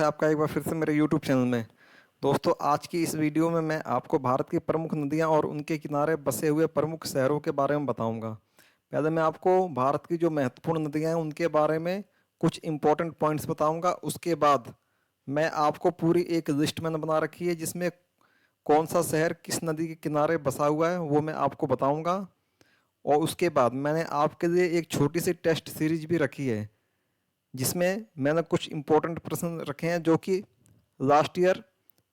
है आपका एक बार फिर से मेरे यूट्यूब चैनल में। दोस्तों, आज की इस वीडियो में मैं आपको भारत की प्रमुख नदियां और उनके किनारे बसे हुए प्रमुख शहरों के बारे में बताऊंगा। पहले मैं आपको भारत की जो महत्वपूर्ण नदियां हैं उनके बारे में कुछ इंपॉर्टेंट पॉइंट्स बताऊंगा। उसके बाद मैं आपको पूरी एक लिस्ट मैंने बना रखी है जिसमें कौन सा शहर किस नदी के किनारे बसा हुआ है वो मैं आपको बताऊँगा। और उसके बाद मैंने आपके लिए एक छोटी सी टेस्ट सीरीज भी रखी है जिसमें मैंने कुछ इंपॉर्टेंट प्रश्न रखे हैं जो कि लास्ट ईयर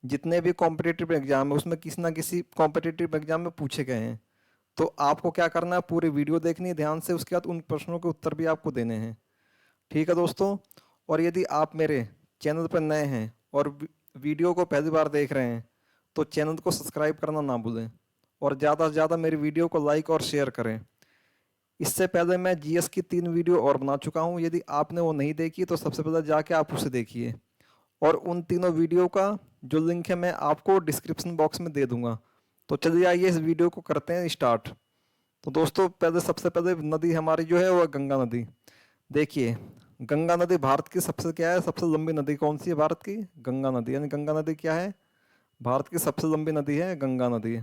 जितने भी कॉम्पिटिटिव एग्जाम है उसमें किसी ना किसी कॉम्पिटिटिव एग्जाम में पूछे गए हैं। तो आपको क्या करना है, पूरी वीडियो देखनी है ध्यान से, उसके बाद उन प्रश्नों के उत्तर भी आपको देने हैं। ठीक है दोस्तों। और यदि आप मेरे चैनल पर नए हैं और वीडियो को पहली बार देख रहे हैं तो चैनल को सब्सक्राइब करना ना भूलें और ज़्यादा से ज़्यादा मेरी वीडियो को लाइक और शेयर करें। इससे पहले मैं जीएस की 3 वीडियो और बना चुका हूं, यदि आपने वो नहीं देखी तो सबसे पहले जाके आप उसे देखिए और उन तीनों वीडियो का जो लिंक है मैं आपको डिस्क्रिप्शन बॉक्स में दे दूंगा। तो चलिए आइए इस वीडियो को करते हैं स्टार्ट। तो दोस्तों, पहले सबसे पहले नदी हमारी जो है वह गंगा नदी। देखिए, गंगा नदी भारत की सबसे क्या है, सबसे लंबी नदी कौन सी है भारत की? गंगा नदी। यानी गंगा नदी क्या है? भारत की सबसे लंबी नदी है गंगा नदी,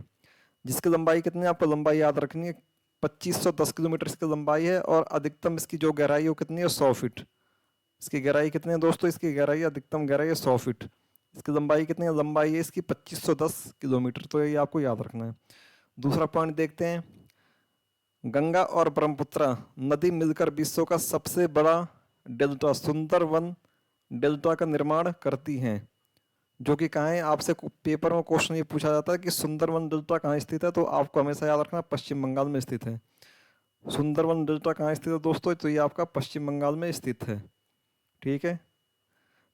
जिसकी लंबाई कितनी है आपको लंबाई याद रखनी है। 2510 किलोमीटर इसकी लंबाई है और अधिकतम इसकी जो गहराई है वो कितनी है? 100 फीट। इसकी गहराई कितनी है दोस्तों? इसकी गहराई, अधिकतम गहराई है 100 फीट। इसकी लंबाई कितनी है? लंबाई है इसकी 2510 किलोमीटर। तो ये आपको याद रखना है। दूसरा पॉइंट देखते हैं। गंगा और ब्रह्मपुत्र नदी मिलकर विश्व का सबसे बड़ा डेल्टा सुंदरवन डेल्टा का निर्माण करती हैं, जो कि कहाँ है? आपसे पेपर में क्वेश्चन ये पूछा जाता है कि सुंदरवन डेल्टा कहाँ स्थित है, तो आपको हमेशा याद रखना पश्चिम बंगाल में स्थित है। सुंदरवन डेल्टा कहाँ स्थित है दोस्तों? तो ये आपका पश्चिम बंगाल में स्थित है। ठीक है।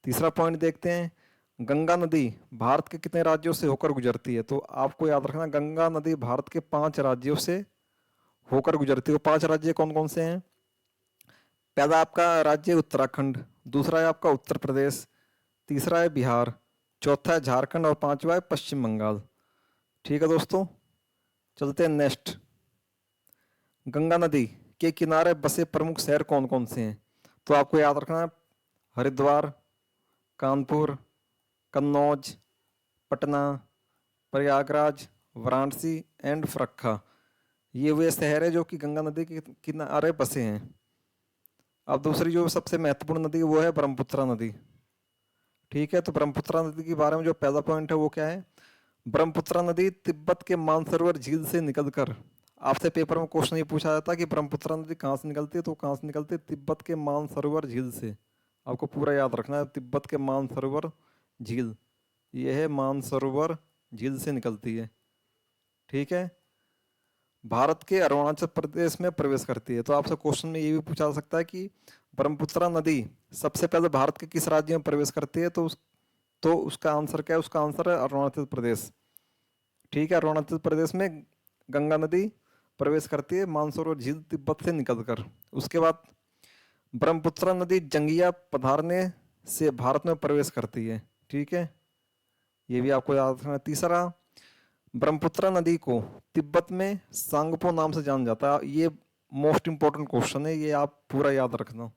तीसरा पॉइंट देखते हैं। गंगा नदी भारत के कितने राज्यों से होकर गुजरती है? तो आपको याद रखना गंगा नदी भारत के 5 राज्यों से होकर गुजरती है। 5 राज्य कौन कौन से हैं? पहला आपका राज्य उत्तराखंड, दूसरा है आपका उत्तर प्रदेश, तीसरा है बिहार, चौथा है झारखंड और पांचवा है पश्चिम बंगाल। ठीक है दोस्तों, चलते हैं नेक्स्ट। गंगा नदी के किनारे बसे प्रमुख शहर कौन कौन से हैं? तो आपको याद रखना है हरिद्वार, कानपुर, कन्नौज, पटना, प्रयागराज, वाराणसी एंड फरक्का। ये वे शहर है जो कि गंगा नदी के किनारे बसे हैं। अब दूसरी जो सबसे महत्वपूर्ण नदी वो है ब्रह्मपुत्र नदी। ठीक है। तो ब्रह्मपुत्र नदी के बारे में जो पहला पॉइंट है वो क्या है? ब्रह्मपुत्र नदी तिब्बत के मानसरोवर झील से निकलकर, आपसे पेपर में क्वेश्चन ये पूछा जाता है कि ब्रह्मपुत्र नदी कहाँ से निकलती है, तो कहाँ से निकलती है? तिब्बत के मानसरोवर झील से। आपको पूरा याद रखना है, तिब्बत के मानसरोवर झील, ये है मानसरोवर झील से निकलती है। ठीक है। भारत के अरुणाचल प्रदेश में प्रवेश करती है। तो आपसे क्वेश्चन में ये भी पूछा जा सकता है कि ब्रह्मपुत्र नदी सबसे पहले भारत के किस राज्य में प्रवेश करती है? तो उसका आंसर क्या है? उसका आंसर है अरुणाचल प्रदेश। ठीक है। अरुणाचल प्रदेश में गंगा नदी प्रवेश करती है मानसरोवर झील तिब्बत से निकलकर। उसके बाद ब्रह्मपुत्र नदी जंगिया पधारने से भारत में प्रवेश करती है। ठीक है, ये भी आपको याद रखना है। तीसरा, ब्रह्मपुत्र नदी को तिब्बत में सांगपो नाम से जाना जाता है। ये मोस्ट इंपॉर्टेंट क्वेश्चन है, ये आप पूरा याद रखना।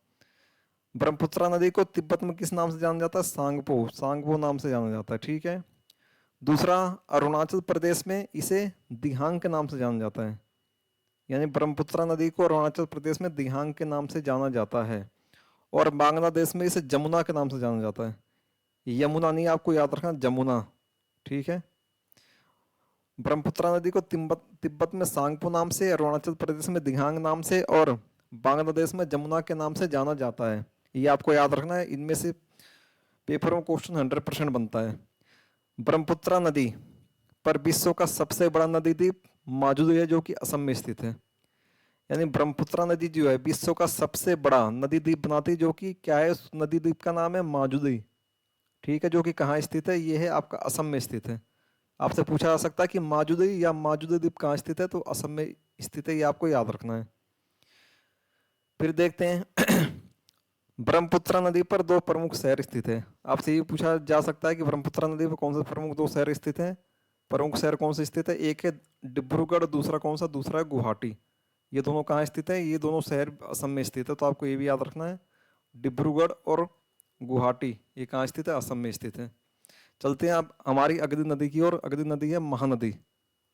ब्रह्मपुत्र नदी को तिब्बत में किस नाम से जाना जाता है? सांगपो, सांगपो नाम से जाना जाता है। ठीक है। दूसरा, अरुणाचल प्रदेश में इसे दिहांग के नाम से जाना जाता है। यानी ब्रह्मपुत्र नदी को अरुणाचल प्रदेश में दिहांग के नाम से जाना जाता है। और बांग्लादेश में इसे जमुना के नाम से जाना जाता है। यमुना नहीं, आपको याद रखना जमुना। ठीक है। ब्रह्मपुत्र नदी को तिब्बत में सांगपो नाम से, अरुणाचल प्रदेश में दिहांग नाम से और बांग्लादेश में जमुना के नाम से जाना जाता है। ये आपको याद रखना है। इनमें से पेपर में क्वेश्चन 100% बनता है। ब्रह्मपुत्र नदी पर विश्व का सबसे बड़ा नदी द्वीप माजुली है, जो कि असम में स्थित है। यानी ब्रह्मपुत्र नदी जो है विश्व का सबसे बड़ा नदी द्वीप बनाती है, जो कि क्या है? उस नदी द्वीप का नाम है माजुली। ठीक है, जो कि कहाँ स्थित है? ये है आपका असम में स्थित है। आपसे पूछा जा सकता है कि माजुली या माजुली द्वीप कहाँ स्थित है, तो असम में स्थित है, ये आपको याद रखना है। फिर देखते हैं ब्रह्मपुत्र नदी पर 2 प्रमुख शहर स्थित है। आपसे ये पूछा जा सकता है कि ब्रह्मपुत्र नदी पर कौन से प्रमुख 2 शहर स्थित हैं? प्रमुख शहर कौन से स्थित है? एक है डिब्रूगढ़, दूसरा कौन सा? दूसरा है गुवाहाटी। ये दोनों कहाँ स्थित है? ये दोनों शहर असम में स्थित है। तो आपको ये भी याद रखना है, डिब्रूगढ़ और गुवाहाटी, ये कहाँ स्थित है? असम में स्थित है। चलते हैं अब हमारी अगली नदी की ओर। अगली नदी है महानदी।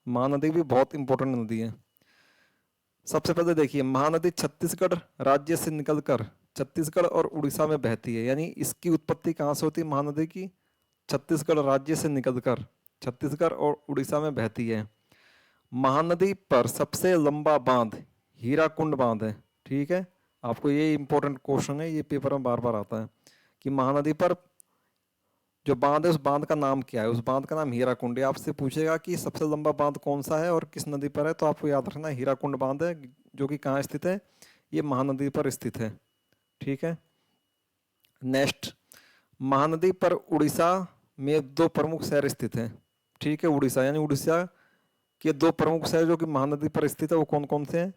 महानदी भी बहुत इंपॉर्टेंट नदी है। सबसे पहले देखिए, महानदी छत्तीसगढ़ राज्य से निकलकर छत्तीसगढ़ और उड़ीसा में बहती है। यानी इसकी उत्पत्ति कहाँ से होती है महानदी की? छत्तीसगढ़ राज्य से निकलकर छत्तीसगढ़ और उड़ीसा में बहती है। महानदी पर सबसे लंबा बांध हीराकुंड बांध है। ठीक है, आपको ये इंपॉर्टेंट क्वेश्चन है, ये पेपर में बार बार आता है कि महानदी पर जो बांध है उस बांध का नाम क्या है? उस बांध का नाम हीराकुंड है। आपसे पूछेगा कि सबसे लंबा बांध कौन सा है और किस नदी पर है, तो आपको याद रखना हीराकुंड बांध है, जो कि कहाँ स्थित है? ये महानदी पर स्थित है। ठीक है, नेक्स्ट, महानदी पर उड़ीसा में दो प्रमुख शहर स्थित हैं। ठीक है, उड़ीसा यानी उड़ीसा के दो प्रमुख शहर जो कि महानदी पर स्थित है वो कौन कौन से हैं?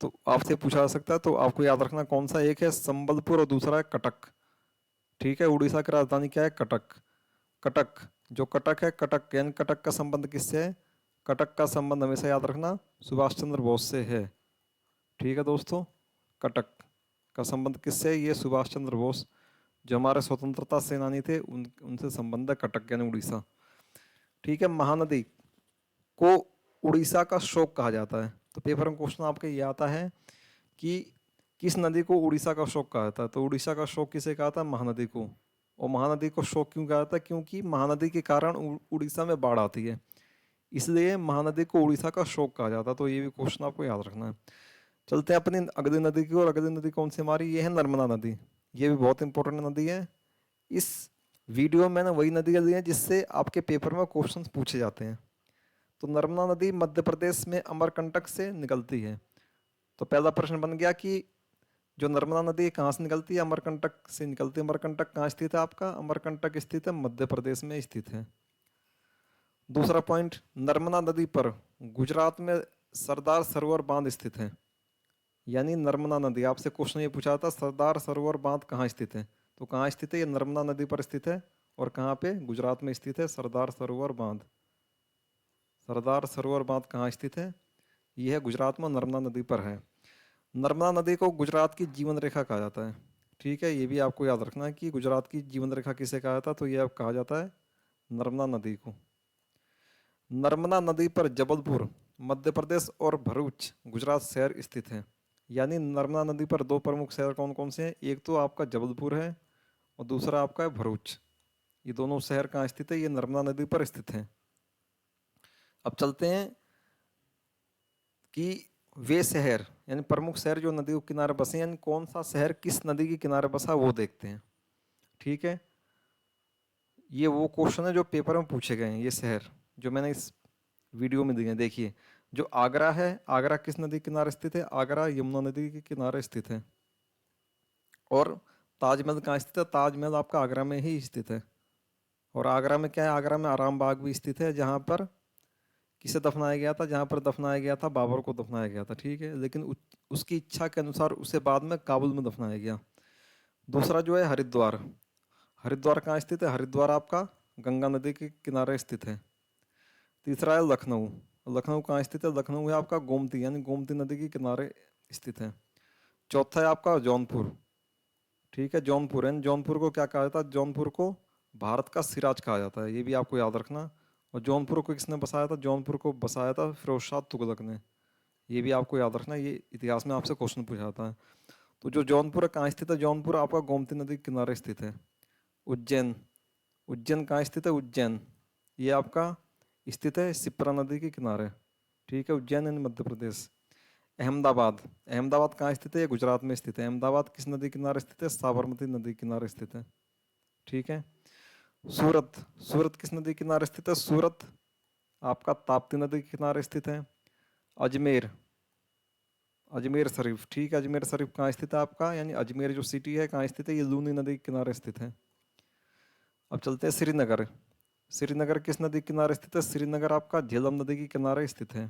तो आपसे पूछा जा सकता है, तो आपको याद रखना कौन सा। एक है संबलपुर और दूसरा है कटक। ठीक है, उड़ीसा की राजधानी क्या है? कटक। कटक, जो कटक है, कटक यानी कटक का संबंध किससे है? कटक का संबंध हमेशा याद रखना सुभाष चंद्र बोस से है। ठीक है दोस्तों, कटक का संबंध किससे है? ये सुभाष चंद्र बोस जो हमारे स्वतंत्रता सेनानी थे उनसे संबंध है कटक यानी उड़ीसा। ठीक है, महानदी को उड़ीसा का शोक कहा जाता है। तो पेपर में क्वेश्चन आपके ये आता है कि किस नदी को उड़ीसा का शोक कहा जाता है? तो उड़ीसा का शोक किसे कहा था? महानदी को। और महानदी को शोक क्यों कहा जाता है? क्योंकि महानदी के कारण उड़ीसा में बाढ़ आती है, इसलिए महानदी को उड़ीसा का शोक कहा जाता है। तो ये भी क्वेश्चन आपको याद रखना है। चलते हैं अपनी अगली नदी की। और अगली नदी कौन सी हमारी? ये है नर्मदा नदी। ये भी बहुत इंपॉर्टेंट नदी है। इस वीडियो में मैंने वही नदियाँ ली हैं जिससे आपके पेपर में क्वेश्चन पूछे जाते हैं। तो नर्मदा नदी मध्य प्रदेश में अमरकंटक से निकलती है। तो पहला प्रश्न बन गया कि जो नर्मदा नदी कहाँ से निकलती है? अमरकंटक से निकलती है। अमरकंटक कहाँ स्थित है आपका? अमरकंटक स्थित है मध्य प्रदेश में स्थित है। दूसरा पॉइंट, नर्मदा नदी पर गुजरात में सरदार सरोवर बांध स्थित है। यानी नर्मदा नदी, आपसे क्वेश्चन ये पूछा था सरदार सरोवर बांध कहाँ स्थित है? तो कहाँ स्थित है? ये नर्मदा नदी पर स्थित है। और कहाँ पे? गुजरात में स्थित है सरदार सरोवर बांध। सरदार सरोवर बांध कहाँ स्थित है? यह है गुजरात में, नर्मदा नदी पर है। नर्मदा नदी को गुजरात की जीवन रेखा कहा जाता है। ठीक है, ये भी आपको याद रखना है कि गुजरात की जीवन रेखा किसे कहा जाता है? तो यह कहा जाता है नर्मदा नदी को। नर्मदा नदी पर जबलपुर मध्य प्रदेश और भरूच गुजरात शहर स्थित है। यानी नर्मदा नदी पर दो प्रमुख शहर कौन कौन से हैं? एक तो आपका जबलपुर है और दूसरा आपका है भरूच। ये दोनों शहर कहाँ स्थित है? ये नर्मदा नदी पर स्थित हैं। अब चलते हैं कि वे शहर यानी प्रमुख शहर जो नदी के किनारे बसे, यानी कौन सा शहर किस नदी के किनारे बसा वो देखते हैं। ठीक है, ये वो क्वेश्चन है जो पेपर में पूछे गए हैं। ये शहर जो मैंने इस वीडियो में दिए हैं, देखिए, जो आगरा है, आगरा किस नदी के किनारे स्थित है? आगरा यमुना नदी के किनारे स्थित है। और ताजमहल कहाँ स्थित है? ताजमहल आपका आगरा में ही स्थित है। और आगरा में क्या है? आगरा में आराम बाग भी स्थित है, जहाँ पर किसे दफनाया गया था? जहाँ पर दफनाया गया था बाबर को दफनाया गया था। ठीक है, लेकिन उसकी इच्छा के अनुसार उसे बाद में काबुल में दफनाया गया। दूसरा जो है हरिद्वार। हरिद्वार कहाँ स्थित है? हरिद्वार आपका गंगा नदी के किनारे स्थित है। तीसरा है लखनऊ। लखनऊ कहाँ स्थित है? लखनऊ है आपका गोमती यानी गोमती नदी के किनारे स्थित है। चौथा है आपका जौनपुर। ठीक है, जौनपुर है। जौनपुर को क्या कहा जाता है? जौनपुर को भारत का सिराज कहा जाता है, ये भी आपको याद रखना। और जौनपुर को किसने बसाया था? जौनपुर को बसाया था फिरोज शाह तुगलक ने, ये भी आपको याद रखना, ये इतिहास में आपसे क्वेश्चन पूछा जाता है। तो जो जौनपुर है कहाँ स्थित है? जौनपुर आपका गोमती नदी के किनारे स्थित है। उज्जैन, उज्जैन कहाँ स्थित है? उज्जैन ये आपका स्थित है शिप्रा नदी के किनारे। ठीक है, उज्जैन इन मध्य प्रदेश। अहमदाबाद, अहमदाबाद कहाँ स्थित है? ये गुजरात में स्थित है। अहमदाबाद किस नदी के किनारे स्थित है? साबरमती नदी के किनारे स्थित है। ठीक है, सूरत, सूरत किस नदी के किनारे स्थित है? सूरत आपका ताप्ती नदी के किनारे स्थित है। अजमेर, अजमेर शरीफ, ठीक है, अजमेर शरीफ कहाँ स्थित है आपका? यानी अजमेर जो सिटी है कहाँ स्थित है? ये लूनी नदी के किनारे स्थित है। अब चलते हैं श्रीनगर। श्रीनगर किस नदी के किनारे स्थित है? श्रीनगर आपका झेलम नदी के किनारे स्थित है।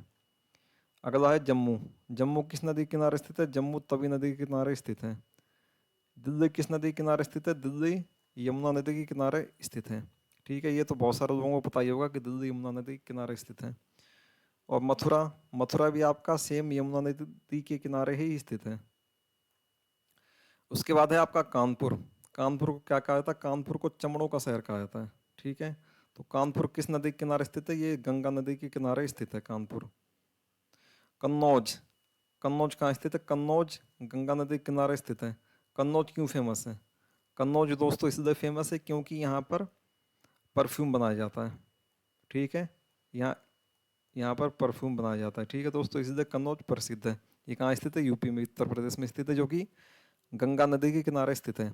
अगला है जम्मू। जम्मू किस नदी के किनारे स्थित है? जम्मू तवी नदी के किनारे स्थित है। दिल्ली किस नदी के किनारे स्थित है? दिल्ली यमुना नदी के किनारे स्थित है। ठीक है, ये तो बहुत सारे लोगों को पता ही होगा कि दिल्ली यमुना नदी के किनारे स्थित है। और मथुरा, मथुरा भी आपका सेम यमुना नदी के किनारे ही स्थित है। उसके बाद है आपका कानपुर। कानपुर को क्या कहा जाता है? कानपुर को चमड़ों का शहर कहा जाता है। ठीक है, तो कानपुर किस नदी के किनारे स्थित है? ये गंगा नदी के किनारे स्थित है कानपुर। कन्नौज, कन्नौज कहाँ स्थित है? कन्नौज गंगा नदी के किनारे स्थित है। कन्नौज क्यों फेमस है? कन्नौज दोस्तों इसलिए फेमस है क्योंकि यहाँ पर परफ्यूम बनाया जाता है। ठीक है, यहाँ यहाँ पर परफ्यूम बनाया जाता है। ठीक है दोस्तों, इसलिए कन्नौज प्रसिद्ध है। ये कहाँ स्थित है? यूपी में, उत्तर प्रदेश में स्थित है, जो कि गंगा नदी के किनारे स्थित है।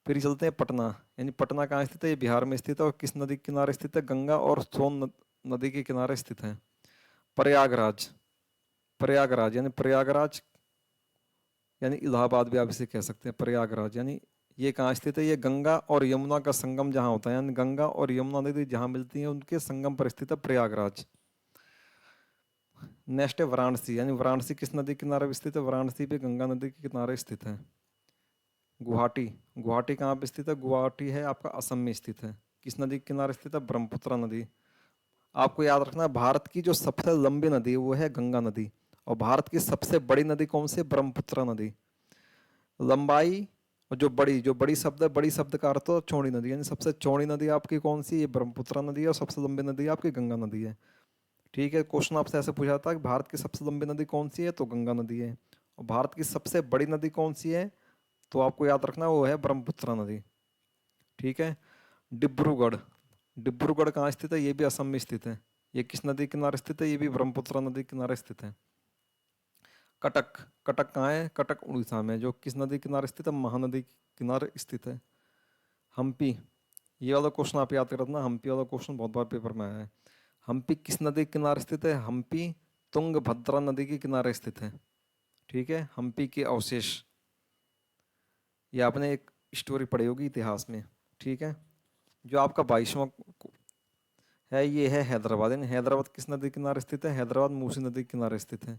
फिर चलते हैं पटना, यानी पटना कहाँ स्थित है? ये बिहार में स्थित है और किस नदी के किनारे स्थित है? गंगा और सोन नदी के किनारे स्थित है। प्रयागराज, प्रयागराज यानी प्रयागराज यानी इलाहाबाद भी आप इसे कह सकते हैं। प्रयागराज यानी ये कहाँ स्थित है? ये गंगा और यमुना का संगम जहाँ होता है, यानी गंगा और यमुना नदी जहाँ मिलती है उनके संगम पर स्थित है प्रयागराज। नेक्स्ट है वाराणसी, यानी वाराणसी किस नदी के किनारे स्थित है? वाराणसी भी गंगा नदी के किनारे स्थित है। गुवाहाटी, गुवाहाटी कहाँ पे स्थित है? गुवाहाटी है आपका असम में स्थित है। किस नदी के किनारे स्थित है? ब्रह्मपुत्र नदी। आपको याद रखना है भारत की जो सबसे लंबी नदी है वो है गंगा नदी, और भारत की सबसे बड़ी नदी कौन सी है? ब्रह्मपुत्र नदी। लंबाई और जो बड़ी शब्द है, बड़ी शब्द का अर्थ है चौड़ी नदी, यानी सबसे चौड़ी नदी आपकी कौन सी है? ये ब्रह्मपुत्र नदी है, और सबसे लंबी नदी आपकी गंगा नदी है। ठीक है, क्वेश्चन आपसे ऐसे पूछा था कि भारत की सबसे लंबी नदी कौन सी है? तो गंगा नदी है। और भारत की सबसे बड़ी नदी कौन सी है? तो आपको याद रखना वो है ब्रह्मपुत्र नदी। ठीक है, डिब्रूगढ़, डिब्रूगढ़ कहाँ स्थित है? ये भी असम में स्थित है। ये किस नदी के किनारे स्थित है? ये भी ब्रह्मपुत्र नदी के किनारे स्थित है। कटक, कटक कहाँ है? कटक उड़ीसा में, जो किस नदी के किनारे स्थित है? महानदी के किनारे स्थित है। हम्पी, ये वाला क्वेश्चन आप याद कर रखना, हम्पी वाला क्वेश्चन बहुत बार पेपर में आया है। हम्पी किस नदी के किनारे स्थित है? हम्पी तुंगभद्रा नदी के किनारे स्थित है। ठीक है, हम्पी के अवशेष, ये आपने एक स्टोरी पढ़ी होगी इतिहास में। ठीक है, जो आपका 22वां है ये है हैदराबाद, यानी हैदराबाद किस नदी के किनारे स्थित है? हैदराबाद मूसी नदी के किनारे स्थित है।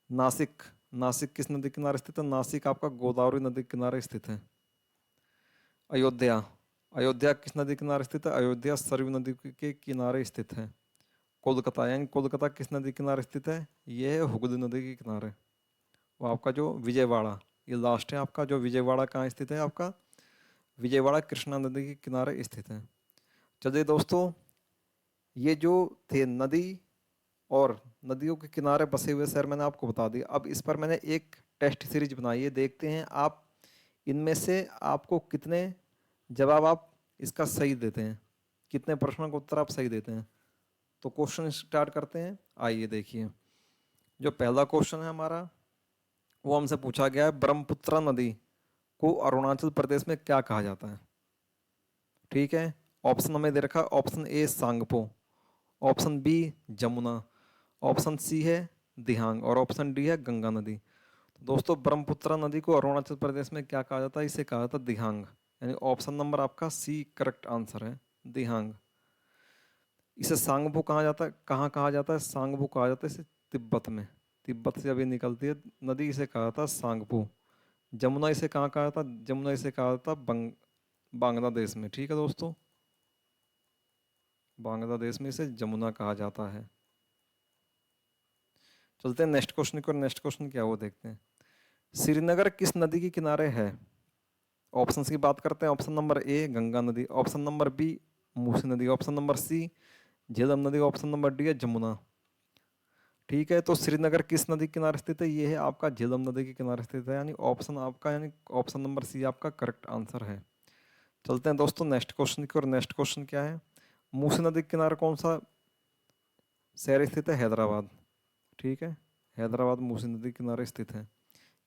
नासिक, नासिक किस नदी के किनारे स्थित है? नासिक आपका गोदावरी नदी के किनारे स्थित है। अयोध्या, अयोध्या किस नदी के किनारे स्थित है? अयोध्या सरयू नदी के किनारे स्थित है। कोलकाता, यानी कोलकाता किस नदी के किनारे स्थित है? ये है हुगली नदी के किनारे। वो आपका जो विजयवाड़ा, ये लास्ट है आपका, जो विजयवाड़ा कहाँ स्थित है? आपका विजयवाड़ा कृष्णा नदी के किनारे स्थित है। चलिए दोस्तों, ये जो थे नदी और नदियों के किनारे बसे हुए शहर मैंने आपको बता दिया। अब इस पर मैंने एक टेस्ट सीरीज बनाई है, देखते हैं आप इनमें से आपको कितने जवाब आप इसका सही देते हैं, कितने प्रश्नों का उत्तर आप सही देते हैं। तो क्वेश्चन स्टार्ट करते हैं। आइए देखिए, जो पहला क्वेश्चन है हमारा वो हमसे पूछा गया है, ब्रह्मपुत्र नदी को अरुणाचल प्रदेश में क्या कहा जाता है? ठीक है, ऑप्शन हमें दे रखा, option A Tsangpo, option B Jamuna, option C है दिहांग, और ऑप्शन डी है गंगा नदी। तो दोस्तों ब्रह्मपुत्र नदी को अरुणाचल प्रदेश में क्या कहा जाता है? इसे कहा जाता है दिहांग, यानी ऑप्शन नंबर आपका सी करेक्ट आंसर है, दिहांग। इसे सांगपो कहा जाता है, कहाँ कहा जाता है? सांगपो कहा जाता है इसे तिब्बत में, तिब्बत से अभी निकलती है नदी, इसे कहा जाता है सांगपो। जमुना इसे कहाँ कहा जाता? जमुना इसे कहा जाता बांग्लादेश में। ठीक है दोस्तों, बांग्लादेश में इसे जमुना कहा जाता है। चलते हैं नेक्स्ट क्वेश्चन को, नेक्स्ट क्वेश्चन क्या है वो देखते हैं। श्रीनगर किस नदी के किनारे है? ऑप्शंस की बात करते हैं। ऑप्शन नंबर ए गंगा नदी, ऑप्शन नंबर बी मूसी नदी, ऑप्शन नंबर सी झेलम नदी, ऑप्शन नंबर डी है जमुना। ठीक है, तो श्रीनगर किस नदी के किनारे स्थित है? ये है आपका झेलम नदी के किनारे स्थित है, यानी ऑप्शन आपका, यानी ऑप्शन नंबर सी आपका करेक्ट आंसर है। चलते हैं दोस्तों नेक्स्ट क्वेश्चन की, और नेक्स्ट क्वेश्चन क्या है? मूसी नदी के किनारे कौन सा शहर स्थित है? हैदराबाद। ठीक है, हैदराबाद मूसी नदी के किनारे स्थित है।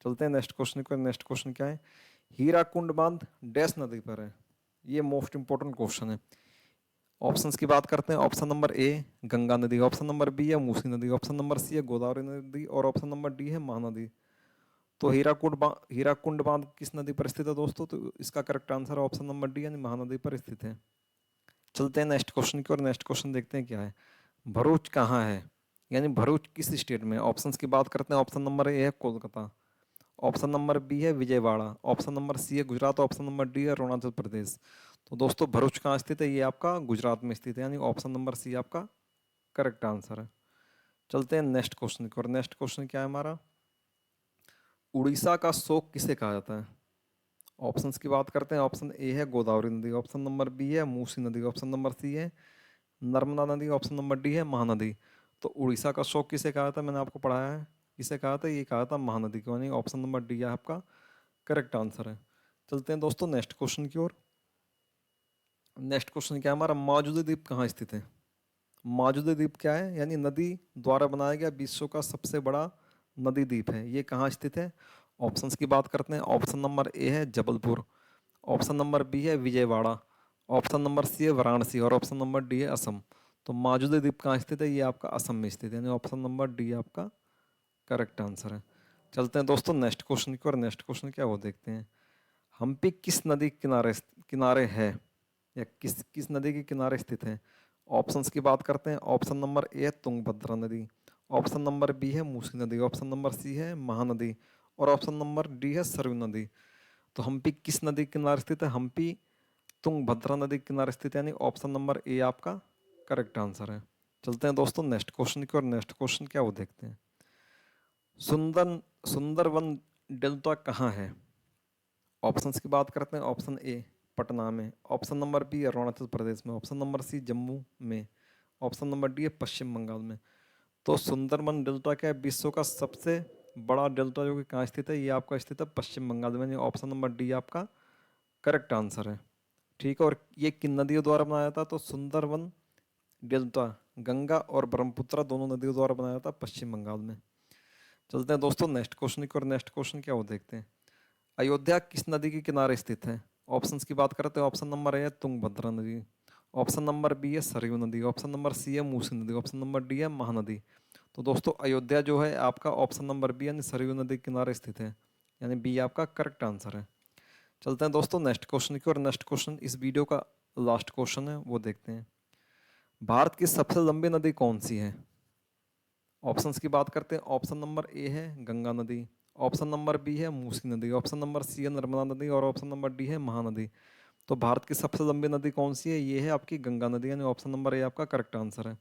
चलते हैं नेक्स्ट क्वेश्चन को, नेक्स्ट क्वेश्चन क्या है? हीराकुंड बांध डैश नदी पर है? ये मोस्ट इंपॉर्टेंट क्वेश्चन है। ऑप्शंस की बात करते हैं। ऑप्शन नंबर ए गंगा नदी, ऑप्शन नंबर बी है मूसी नदी, ऑप्शन नंबर सी है गोदावरी नदी, और ऑप्शन नंबर डी है महानदी। तो हीराकुंड बांध किस नदी पर स्थित है दोस्तों? तो इसका करेक्ट आंसर है ऑप्शन नंबर डी, यानी महानदी पर स्थित है। चलते हैं नेक्स्ट क्वेश्चन की, और नेक्स्ट क्वेश्चन देखते हैं क्या है। भरूच कहाँ है, यानी भरूच किस स्टेट में? ऑप्शंस की बात करते हैं। ऑप्शन नंबर ए है कोलकाता, ऑप्शन नंबर बी है विजयवाड़ा, ऑप्शन नंबर सी है गुजरात, ऑप्शन नंबर डी है अरुणाचल प्रदेश। तो दोस्तों भरूच कहाँ स्थित है? ये आपका गुजरात में स्थित है, यानी ऑप्शन नंबर सी आपका करेक्ट आंसर है। चलते हैं नेक्स्ट क्वेश्चन की, और नेक्स्ट क्वेश्चन क्या है हमारा? उड़ीसा का शोक किसे कहा जाता है? ऑप्शंस की बात करते हैं, ऑप्शन ए है गोदावरी नदी, ऑप्शन नंबर बी है मूसी नदी, ऑप्शन नंबर सी है नर्मदा नदी, ऑप्शन नंबर डी है महानदी। तो उड़ीसा का शोक किसे कहा था, मैंने आपको पढ़ाया है, किसे कहा था, ये कहा था महानदी को, यानी ऑप्शन नंबर डी है आपका करेक्ट आंसर है। चलते हैं दोस्तों नेक्स्ट क्वेश्चन की ओर। नेक्स्ट क्वेश्चन क्या है हमारा, मौजूदा द्वीप कहाँ स्थित है। मौजूदा द्वीप क्या है, यानी नदी द्वारा बनाया गया विश्व का सबसे बड़ा नदी द्वीप है, ये कहाँ स्थित है। ऑप्शंस की बात करते हैं, ऑप्शन नंबर ए है जबलपुर, ऑप्शन नंबर बी है विजयवाड़ा, ऑप्शन नंबर सी है वाराणसी और ऑप्शन नंबर डी है असम। तो मौजूदा द्वीप कहाँ स्थित है, ये आपका असम में स्थित है, यानी ऑप्शन नंबर डी आपका करेक्ट आंसर है। चलते हैं दोस्तों नेक्स्ट क्वेश्चन की, और नेक्स्ट क्वेश्चन क्या वो देखते हैं। हम्पी किस नदी के किनारे किनारे है, या किस किस नदी के किनारे स्थित है। ऑप्शंस की बात करते हैं, ऑप्शन नंबर ए है तुंगभद्रा नदी, ऑप्शन नंबर बी है मूसी नदी, ऑप्शन नंबर सी है महानदी और ऑप्शन नंबर डी है सरयू नदी। तो हम्पी किस नदी के किनारे स्थित है, हम्पी तुंगभद्रा नदी के किनारे स्थित है, यानी ऑप्शन नंबर ए आपका करेक्ट आंसर है। चलते हैं दोस्तों नेक्स्ट क्वेश्चन की, और नेक्स्ट क्वेश्चन क्या वो देखते हैं। सुंदर सुंदरवन डेल्टा कहाँ है। ऑप्शंस की बात करते हैं, ऑप्शन ए पटना में, option number B Arunachal Pradesh में, ऑप्शन नंबर सी जम्मू में, ऑप्शन नंबर डी है पश्चिम बंगाल में। तो सुंदरबन डेल्टा क्या है, विश्व का सबसे बड़ा डेल्टा जो कि कहाँ स्थित है, ये आपका स्थित है पश्चिम बंगाल में, यानी ऑप्शन नंबर डी आपका करेक्ट आंसर है। ठीक है, और ये किन नदियों द्वारा बनाया था, तो सुंदरबन डेल्टा गंगा और ब्रह्मपुत्र दोनों नदियों द्वारा बनाया था पश्चिम बंगाल में। चलते हैं दोस्तों नेक्स्ट क्वेश्चन की, और नेक्स्ट क्वेश्चन क्या वो देखते हैं। अयोध्या किस नदी के किनारे स्थित है। ऑप्शंस की बात करते हैं, ऑप्शन नंबर ए है तुंगभद्रा नदी, ऑप्शन नंबर बी है सरयू नदी, ऑप्शन नंबर सी है मूसी नदी, ऑप्शन नंबर डी है महानदी। तो दोस्तों अयोध्या जो है आपका ऑप्शन नंबर बी यानी सरयू नदी के किनारे स्थित है, यानी बी आपका करेक्ट आंसर है। चलते हैं दोस्तों नेक्स्ट क्वेश्चन की, और नेक्स्ट क्वेश्चन इस वीडियो का लास्ट क्वेश्चन है, वो देखते हैं। भारत की सबसे लंबी नदी कौन सी है। ऑप्शंस की बात करते हैं, ऑप्शन नंबर ए है गंगा नदी, ऑप्शन नंबर बी है मूसी नदी, ऑप्शन नंबर सी है नर्मदा नदी और ऑप्शन नंबर डी है महानदी। तो भारत की सबसे लंबी नदी कौन सी है, ये है आपकी गंगा नदी, यानी ऑप्शन नंबर ए आपका करेक्ट आंसर है।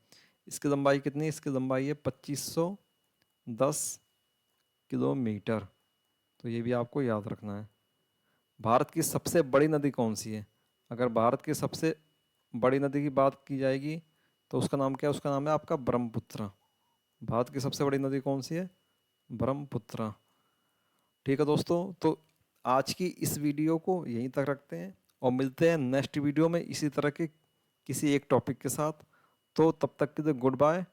इसकी लंबाई कितनी है, इसकी लंबाई है 2510 किलोमीटर। तो ये भी आपको याद रखना है। भारत की सबसे बड़ी नदी कौन सी है। अगर भारत की सबसे बड़ी नदी की बात की जाएगी तो उसका नाम क्या है, उसका नाम है आपका ब्रह्मपुत्र। भारत की सबसे बड़ी नदी कौन सी है, ब्रह्मपुत्र। ठीक है दोस्तों, तो आज की इस वीडियो को यहीं तक रखते हैं और मिलते हैं नेक्स्ट वीडियो में इसी तरह के किसी एक टॉपिक के साथ। तो तब तक के लिए गुड बाय।